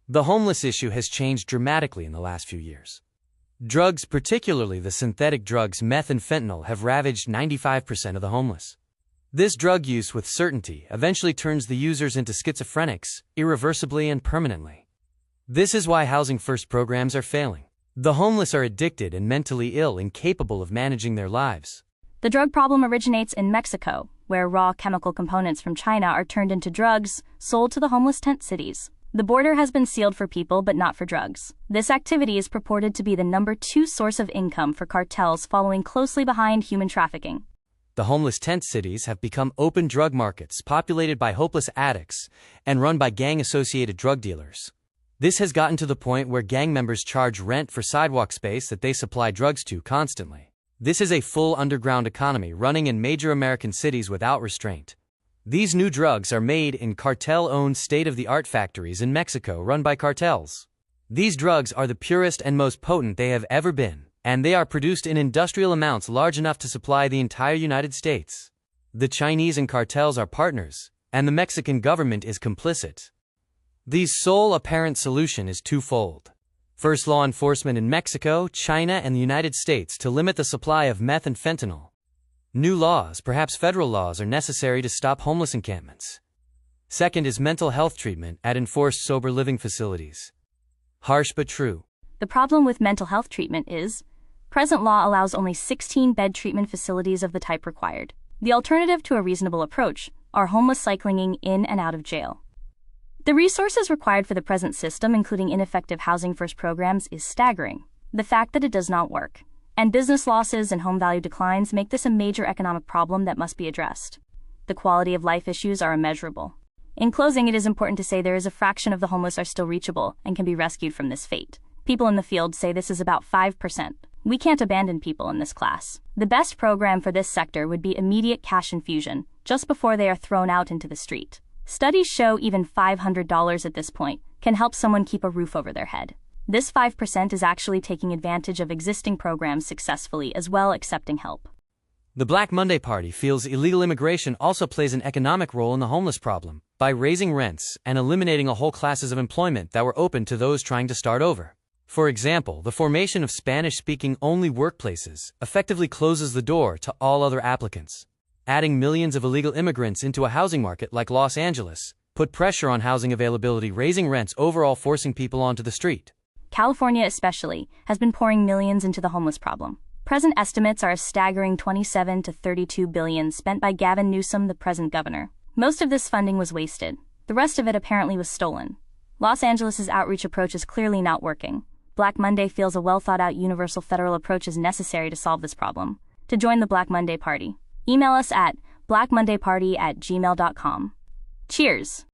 The homeless issue has changed dramatically in the last few years. Drugs, particularly the synthetic drugs meth and fentanyl, have ravaged 95% of the homeless. This drug use with certainty eventually turns the users into schizophrenics, irreversibly and permanently. This is why housing first programs are failing. The homeless are addicted and mentally ill, incapable of managing their lives. The drug problem originates in Mexico, where raw chemical components from China are turned into drugs sold to the homeless tent cities. The border has been sealed for people but not for drugs. This activity is purported to be the number 2 source of income for cartels, following closely behind human trafficking. The homeless tent cities have become open drug markets populated by hopeless addicts and run by gang-associated drug dealers. This has gotten to the point where gang members charge rent for sidewalk space that they supply drugs to constantly. This is a full underground economy running in major American cities without restraint. These new drugs are made in cartel-owned state-of-the-art factories in Mexico run by cartels. These drugs are the purest and most potent they have ever been, and they are produced in industrial amounts large enough to supply the entire United States. The Chinese and cartels are partners, and the Mexican government is complicit. The sole apparent solution is twofold. First, law enforcement in Mexico, China, and the United States to limit the supply of meth and fentanyl. New laws, perhaps federal laws, are necessary to stop homeless encampments. Second is mental health treatment at enforced sober living facilities. Harsh but true. The problem with mental health treatment is, present law allows only 16 bed treatment facilities of the type required. The alternative to a reasonable approach are homeless cycling in and out of jail. The resources required for the present system, including ineffective housing first programs, is staggering. The fact that it does not work and business losses and home value declines make this a major economic problem that must be addressed. The quality of life issues are immeasurable. In closing, it is important to say there is a fraction of the homeless are still reachable and can be rescued from this fate. People in the field say this is about 5%. We can't abandon people in this class. The best program for this sector would be immediate cash infusion, just before they are thrown out into the street. Studies show even $500 at this point can help someone keep a roof over their head. This 5% is actually taking advantage of existing programs successfully as well, accepting help. The Black Monday Party feels illegal immigration also plays an economic role in the homeless problem by raising rents and eliminating a whole classes of employment that were open to those trying to start over. For example, the formation of Spanish-speaking only workplaces effectively closes the door to all other applicants. Adding millions of illegal immigrants into a housing market like Los Angeles put pressure on housing availability, raising rents, overall forcing people onto the street. California especially has been pouring millions into the homeless problem. Present estimates are a staggering $27 to $32 billion spent by Gavin Newsom, the present governor. Most of this funding was wasted. The rest of it apparently was stolen. Los Angeles' outreach approach is clearly not working. Black Monday feels a well-thought-out universal federal approach is necessary to solve this problem. To join the Black Monday Party, email us at blackmondayparty@gmail.com. Cheers!